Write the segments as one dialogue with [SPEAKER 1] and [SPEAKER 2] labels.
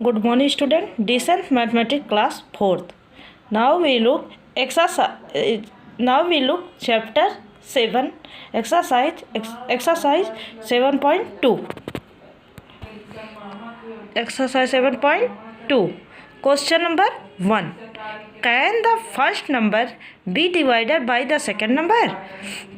[SPEAKER 1] Good morning, student. Decent mathematics class 4th. Now we look exercise. Now we look chapter 7. Exercise 7.2. Exercise 7.2. Question number 1. Can the first number be divided by the second number?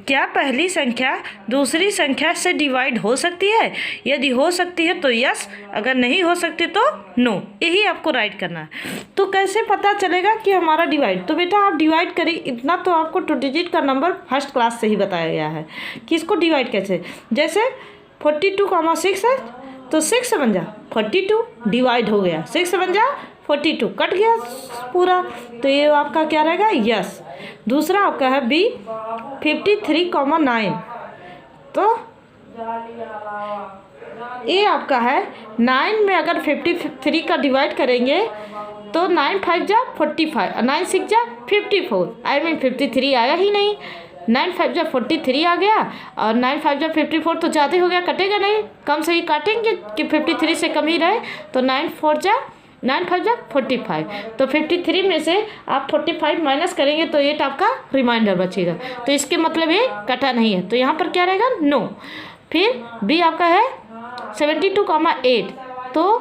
[SPEAKER 1] क्या पहली संख्या दूसरी संख्या से divide हो सकती है? यदि हो सकती है तो यस, अगर नहीं हो सकती तो नो। यही आपको राइट करना है। तो कैसे पता चलेगा कि हमारा डिवाइड? तो बेटा आप डिवाइड करिए, इतना तो आपको 2 डिजिट का नंबर फर्स्ट क्लास से ही बताया गया है कि इसको डिवाइड कैसे। जैसे 42,6 है तो 6 बन जा 42 डिवाइड हो गया, 6 बन जा 42 कट गया पूरा, तो ये आपका क्या रहेगा? यस। दूसरा आपका है बी 53,9, तो ये आपका है 9 में अगर 53 का डिवाइड करेंगे तो 9 5 जा 45, 9 6 जा 54, आई मीन 53 आया ही नहीं। 9 5 जा 43 आ गया और 9 5 जा 54 तो ज़्यादा हो गया, कटेगा नहीं, कम से ही काटेंगे कि 53 से कम ही रहे। तो 9 5 जा 45, तो 53 में से आप 45 माइनस करेंगे तो 8 आपका रिमाइंडर बचेगा। तो इसके मतलब ये कटा नहीं है, तो यहाँ पर क्या रहेगा? नो। फिर बी आपका है 72,8, तो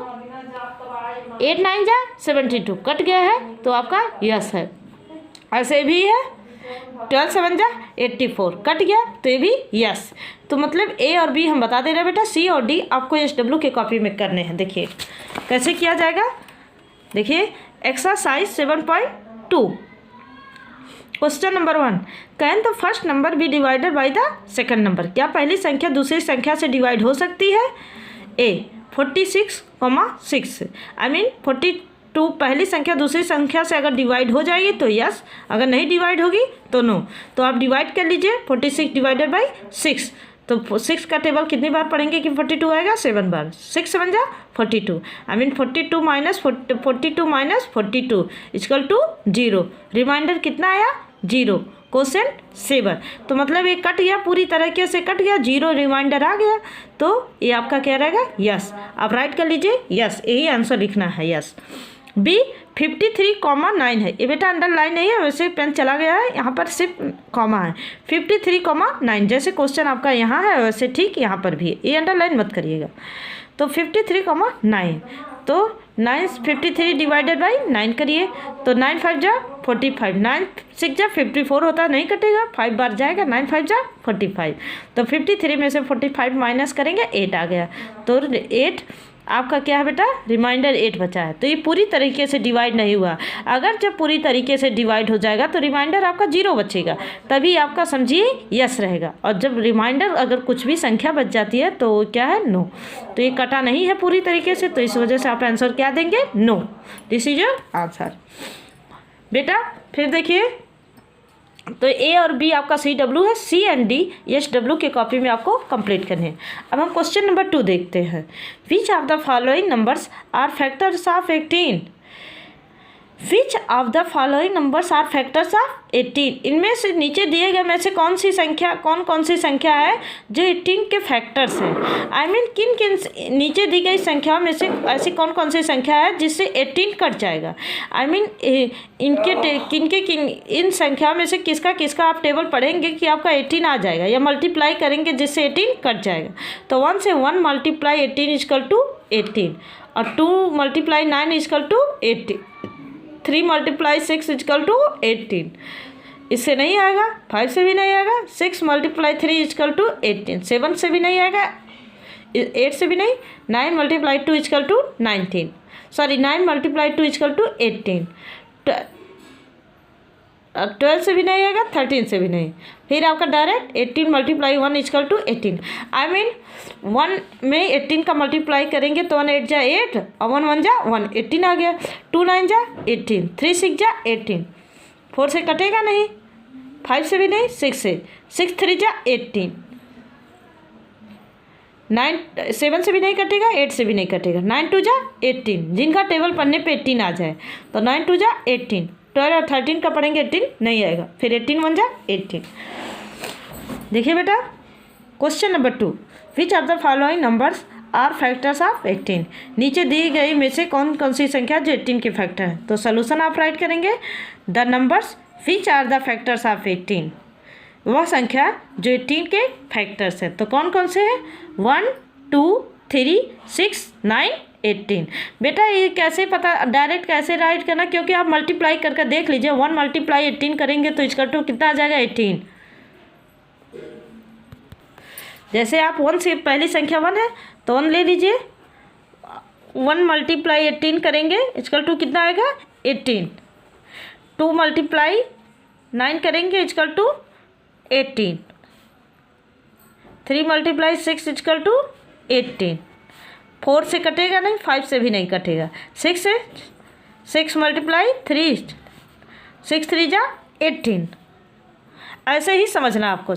[SPEAKER 1] 8 9 जा 72 कट गया है, तो आपका यस है। ऐसे भी है 12 7 जा 84 कट गया, तो ये भी यस। तो मतलब ए और बी हम बता दे रहे हैं बेटा, सी और डी आपको SW के कॉपी में करने हैं। देखिए कैसे किया जाएगा। देखिए exercise 7.2 question number 1, can the first number be divided by the second number? क्या पहली संख्या दूसरी संख्या से डिवाइड हो सकती है? ए 46,6, आई मीन 42 पहली संख्या दूसरी संख्या से अगर डिवाइड हो जाएगी तो यस, अगर नहीं डिवाइड होगी तो नो। तो आप डिवाइड कर लीजिए 46 डिवाइडेड बाई 6, तो 6 का टेबल कितनी बार पढ़ेंगे कि 42 आएगा? 7 बार। 6 7 जा 42, I mean 42 minus 42 equal to 0। Remainder कितना आया? 0। क्वोशेंट 7, तो मतलब ये कट गया, पूरी तरीके से कट गया, 0 रिमाइंडर आ गया, तो ये आपका क्या रहेगा? यस। आप राइट कर लीजिए यस, यही आंसर लिखना है यस। बी 53,9 है, ये बेटा अंडरलाइन नहीं है, वैसे पेन चला गया है, यहाँ पर सिर्फ कॉमा है। 53,9 जैसे क्वेश्चन आपका यहाँ है वैसे ठीक यहाँ पर भी है, ये अंडरलाइन मत करिएगा। तो 53,9, तो 9 53 डिवाइडेड बाई 9 करिए, तो 9 5 जा 45, 9 6 जा 54 होता है, नहीं कटेगा, 5 बार जाएगा, 9 5 जा 45, तो 53 में से 45 माइनस करेंगे 8 आ गया, तो 8 आपका क्या है बेटा? रिमाइंडर 8 बचा है। तो ये पूरी तरीके से डिवाइड नहीं हुआ, अगर जब पूरी तरीके से डिवाइड हो जाएगा तो रिमाइंडर आपका 0 बचेगा, तभी आपका समझिए यस रहेगा। और जब रिमाइंडर अगर कुछ भी संख्या बच जाती है तो क्या है? नो। तो ये कटा नहीं है पूरी तरीके से, तो इस वजह से आप आंसर क्या देंगे? No. This is your answer बेटा। फिर देखिए, तो ए और बी आपका CW है, सी एंड डी SW के कॉपी में आपको कंप्लीट करने हैं। अब हम क्वेश्चन नंबर 2 देखते हैं। Which of the following numbers are factors of 18? Which of the following numbers are factors of 18? इनमें से नीचे दिए गए में से कौन सी संख्या है जो 18 के फैक्टर्स हैं? आई मीन किन नीचे दी गई संख्याओं में से ऐसी कौन सी संख्या है जिससे 18 कट जाएगा? आई मीन इन संख्याओं में से किसका आप टेबल पढ़ेंगे कि आपका 18 आ जाएगा, या मल्टीप्लाई करेंगे जिससे 18 कट जाएगा। तो 1 से 1 मल्टीप्लाई 18 इक्वल टू 18, और 2 multiply 9 equal to 18, 3 multiply 6 equal to 18। इससे नहीं आएगा, 5 से भी नहीं आएगा, 6 मल्टीप्लाई 3 इक्वल टू 18, 7 से भी नहीं आएगा, 8 से भी नहीं, 9 multiply 2 equal to 19, sorry 9 multiply 2 equal to 18, 12 से भी नहीं आएगा, 13 से भी नहीं। फिर आपका direct 18 multiply 1 equal to 18, I mean 1 में 18 का मल्टीप्लाई करेंगे तो 1 8 जा 8 और 1 1 जा 1, 18 आ गया। 2 9 जा 18, 3 6 जा 18, 4 से कटेगा नहीं, 5 से भी नहीं, 6 से, 6 3 जा 18, 9 7 से भी नहीं कटेगा, 8 से भी नहीं कटेगा, 9 2 जा 18, जिनका टेबल पढ़ने पे 18 आ जाए तो 9 2 जा 18, 12 और 13 का पढ़ेंगे 18 नहीं आएगा, फिर 18 1 जा 18। देखिए बेटा question number 2, which of the following numbers are factors of 18। नीचे दी गई में से कौन कौन सी संख्या जो 18 के फैक्टर है। तो सोल्यूशन आप राइट करेंगे the numbers which are the factors of 18, वह संख्या जो 18 के फैक्टर्स है। तो कौन कौन से हैं 1 2 3 6 9 18। बेटा ये कैसे पता, डायरेक्ट कैसे राइट करना, क्योंकि आप मल्टीप्लाई करके देख लीजिए 1 मल्टीप्लाई 18 करेंगे तो इसका टू कितना आ जाएगा 18। जैसे आप 1 से पहली संख्या 1 है तो 1 ले लीजिए, 1 मल्टीप्लाई 18 करेंगे इसका टू कितना आएगा 18। 2 मल्टीप्लाई 9 करेंगे equal to 18। 3 multiply 6 equal to 18। 4 से कटेगा नहीं, 5 से भी नहीं कटेगा। 6 से 6 मल्टीप्लाई 3, 6 3 जा 18। ऐसे ही समझना आपको।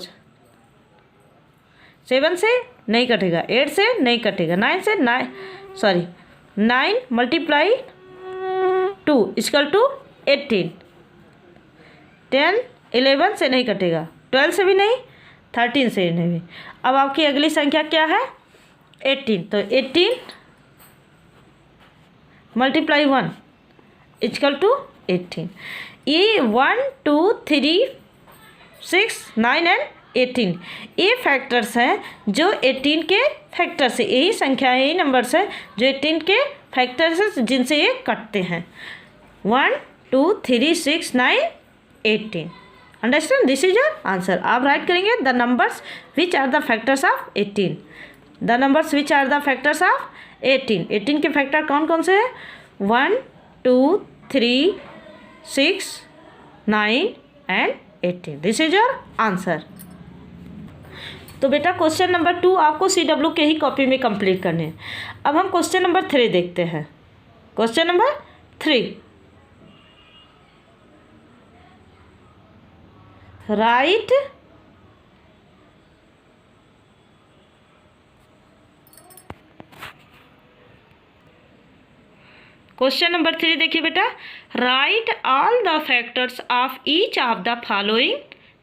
[SPEAKER 1] 7 से नहीं कटेगा, 8 से नहीं कटेगा, 9 मल्टीप्लाई 2 इजकल टू 18। 10 11 से नहीं कटेगा, 12 से भी नहीं, 13 से नहीं। अब आपकी अगली संख्या क्या है 18। तो 18 मल्टीप्लाई 1 इजकल टू 18। ये 1 2 3 6 9 एंड 18 ये फैक्टर्स हैं जो 18 के फैक्टर्स है। यही संख्या यही नंबर्स है जो 18 के फैक्टर्स है जिनसे ये कटते हैं। 1 2 3 6 9 18। Understand, this is your answer. आप राइट करेंगे the numbers which are the factors of 18। The numbers which are the factors of 18। 18 के फैक्टर कौन कौन से हैं 1 2 3 6 9 and 18। This is your answer. तो बेटा क्वेश्चन नंबर 2 आपको CW के ही कॉपी में कंप्लीट करने हैं। अब हम क्वेश्चन नंबर 3 देखते हैं। Question number 3, right question number 3 देखिए बेटा, right all the factors of each of the following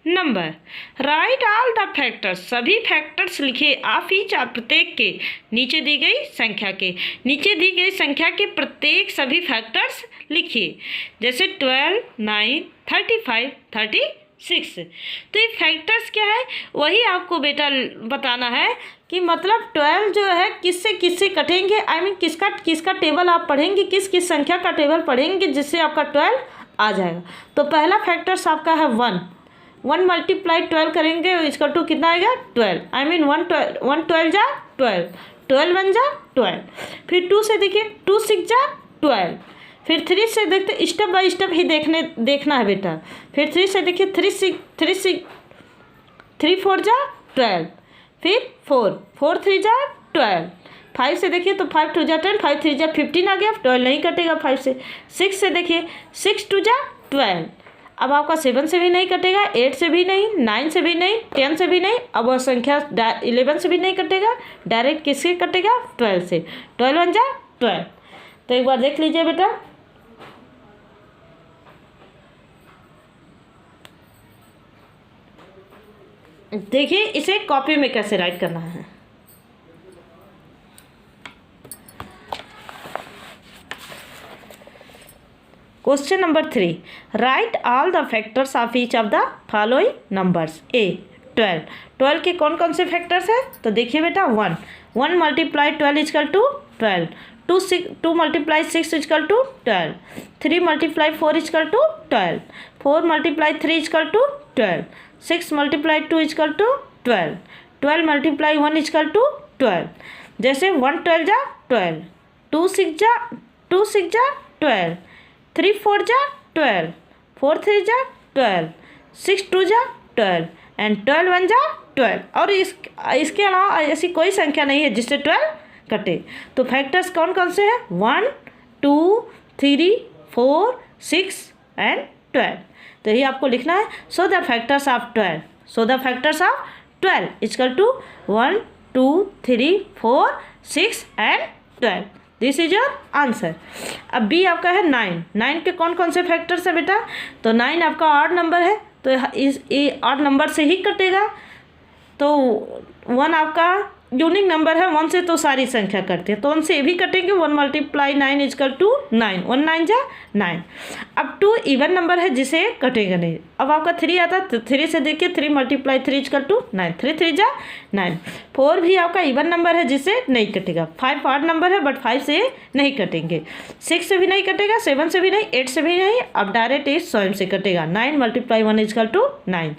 [SPEAKER 1] number. Right all the factors, सभी फैक्टर्स लिखे ऑफ ईच ऑफ प्रत्येक के, नीचे दी गई संख्या के, नीचे दी गई संख्या के प्रत्येक सभी फैक्टर्स लिखिए। जैसे 12 9 35 36। तो ये फैक्टर्स क्या है वही आपको बेटा बताना है कि मतलब 12 जो है किससे किससे कटेंगे, आई मीन किसका टेबल आप पढ़ेंगे, किस किस संख्या का टेबल पढ़ेंगे जिससे आपका 12 आ जाएगा। तो पहला फैक्टर्स आपका है 1 मल्टीप्लाई 12 करेंगे इसका टू कितना आएगा 12, आई मीन 1 12 जा 12, 12 1 जा 12। फिर 2 से देखिए 2 6 जा 12। फिर 3 से देखते स्टेप बाय स्टेप ही देखना है बेटा। फिर 3 से देखिए 3 4 जा 12। फिर 4 3 जा 12। 5 से देखिए तो 5 2 जा 10, 5 3 जा 15 आ गया, 12 नहीं कटेगा 5 से। 6 से देखिए 6 2 जा 12। अब आपका 7 से भी नहीं कटेगा, 8 से भी नहीं, 9 से भी नहीं, 10 से भी नहीं। अब वह संख्या 11 से भी नहीं कटेगा, डायरेक्ट किससे कटेगा 12 से। 12 1 जा 12। तो एक बार देख लीजिए बेटा, देखिए इसे कॉपी में कैसे राइट करना है। Question number 3, write all the factors of each of the following numbers. A 12 के कौन कौन से फैक्टर्स है तो देखिए बेटा 1 multiply 12 equal to 12, 2 multiply 6 equal to 12, 3 multiply 4 equal to 12, 4 multiply 3 equal to 12, 6 multiply 2 equal to 12, 12 multiply 1 equal to 12। जैसे 1 12 जा 12, 2 6 जा 12, 3 4 जा 12, 4 3 जा 12, 6 2 जा 12 एंड 12 1 जा 12। और इसके अलावा ऐसी कोई संख्या नहीं है जिससे 12 कटे। तो फैक्टर्स कौन कौन से हैं 1 2 3 4 6 एंड 12। तो यही आपको लिखना है। So the factors of 12 equal to 1 2 3 4 6 and 12। This is your answer. अब बी आपका है 9 के कौन कौन से फैक्टर्स है बेटा, तो 9 आपका ऑड नंबर है तो इस ऑड नंबर से ही कटेगा। तो 1 आपका यूनिक नंबर है 1 से तो सारी संख्या कटती है, तो 1 से ये भी कटेंगे। 1 × 9 = 9, 1 9 जा 9। अब 2 इवन नंबर है जिसे कटेगा नहीं। अब आपका 3 आता है तो 3 से देखिए 3 × 3 = 9, 3 3 जा 9। 4 भी आपका इवन नंबर है जिसे नहीं कटेगा। 5 ऑड नंबर है बट 5 से नहीं कटेंगे। 6 से भी नहीं कटेगा, 7 से भी नहीं, 8 से भी नहीं। अब डायरेक्ट 8 स्वयं से कटेगा। 9 × 1 = 9।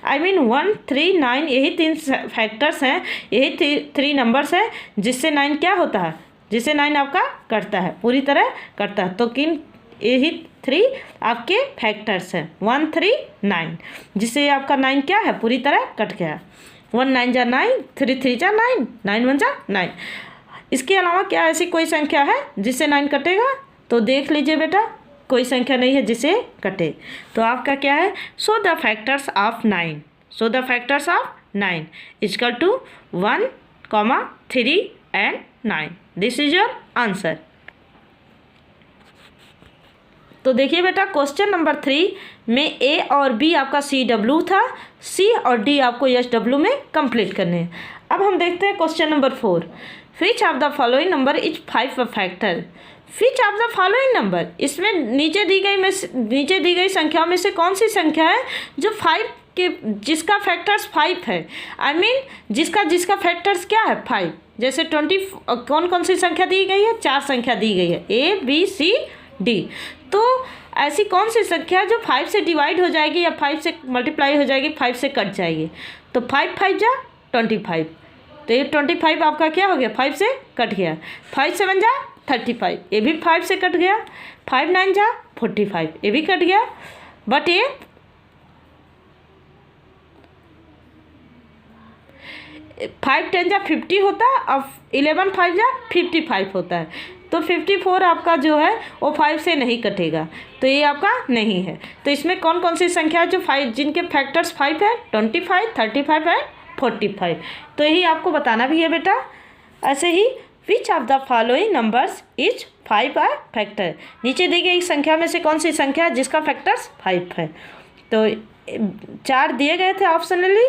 [SPEAKER 1] आई मीन 1 3 9 यही 3 फैक्टर्स हैं, यही 3 नंबर्स हैं जिससे 9 क्या होता है, जिससे 9 आपका कटता है, पूरी तरह कटता है। तो किन यही 3 आपके फैक्टर्स हैं 1 3 9, जिससे आपका 9 क्या है, पूरी तरह कट गया। 1 9 जा 9, 3 3 जा 9, 9 1 जा 9। इसके अलावा क्या ऐसी कोई संख्या है जिससे 9 कटेगा? तो देख लीजिए बेटा, कोई संख्या नहीं है जिसे कटे। तो आपका क्या है, so the factors of 9, so the factors of 9 = 1, 3 and 9। This is your answer. तो देखिए बेटा, क्वेश्चन नंबर 3 में ए और बी आपका CW था, सी और डी आपको SW में कंप्लीट करने हैं। अब हम देखते हैं question number 4। Which of the following number is 5 factor? Which of the following number, इसमें नीचे दी गई संख्याओं में से कौन सी संख्या है जो 5 के, जिसका फैक्टर्स 5 है। आई मीन जिसका फैक्टर्स क्या है 5। जैसे 20 कौन कौन सी संख्या दी गई है, 4 संख्या दी गई है, A B C D। तो ऐसी कौन सी संख्या जो 5 से डिवाइड हो जाएगी या 5 से मल्टीप्लाई हो जाएगी, 5 से कट जाएगी। तो 5 5 जा 25, तो ये 25 आपका क्या हो गया, 5 से कट गया। 5 7 जा 35, ये भी 5 से कट गया। 5 9 जा 45, ये भी कट गया। बट ये 5 10 जा 50 होता है, अब 11 5 जा 55 होता है। तो 54 आपका जो है वो 5 से नहीं कटेगा, तो ये आपका नहीं है। तो इसमें कौन कौन सी संख्या है जो 5, जिनके फैक्टर्स 5 है, 25 35 एंड 45। तो यही आपको बताना भी है बेटा। ऐसे ही which of the following numbers is 5 a factor, नीचे दी गई संख्या में से कौन सी संख्या है जिसका फैक्टर्स 5 है। तो 4 दिए गए थे ऑप्शनली,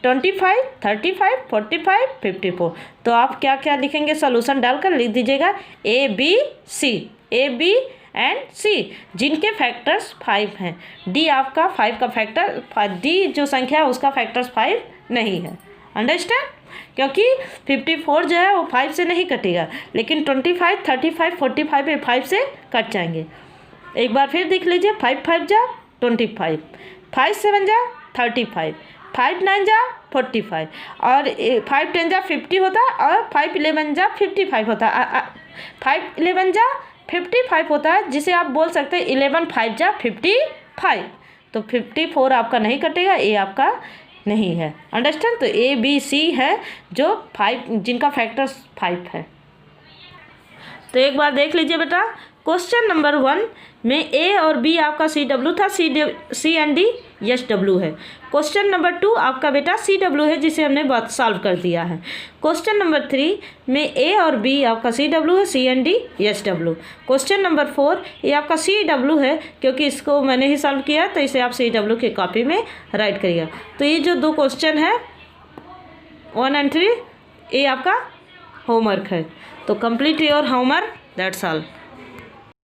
[SPEAKER 1] 25 35 45 54। तो आप क्या क्या लिखेंगे, सोल्यूशन डालकर लिख दीजिएगा A B एंड C, जिनके फैक्टर्स 5 हैं। D आपका 5 का फैक्टर, D जो संख्या है उसका फैक्टर्स 5 नहीं है। अंडरस्टैंड? क्योंकि 54 जो है वो 5 से नहीं कटेगा, लेकिन 25 35 45 ये 5 से कट जाएंगे। एक बार फिर देख लीजिए, 5 5 जा 25, 5 7 जा 35, 5 9 जा 45 और 5 10 जा 50 होता है और 5 11 जा 55 होता है। 5 11 जा 55 होता है, जिसे आप बोल सकते हैं 11 5 जा 55। तो 54 आपका नहीं कटेगा, ए आपका नहीं है। अंडरस्टैंड? तो A B C है जो 5, जिनका फैक्टर्स 5 है। तो एक बार देख लीजिए बेटा, क्वेश्चन नंबर 1 में A और B आपका CW था, C एंड D SW है। क्वेश्चन नंबर 2 आपका बेटा CW है, जिसे हमने बात सॉल्व कर दिया है। क्वेश्चन नंबर 3 में A और B आपका CW है, C and D SW। Question number 4 ये आपका CW है, क्योंकि इसको मैंने ही सॉल्व किया, तो इसे आप CW की कॉपी में राइट करिएगा। तो ये जो 2 क्वेश्चन है 1 एंड 3 ये आपका होमवर्क है। तो complete your homework, that's all.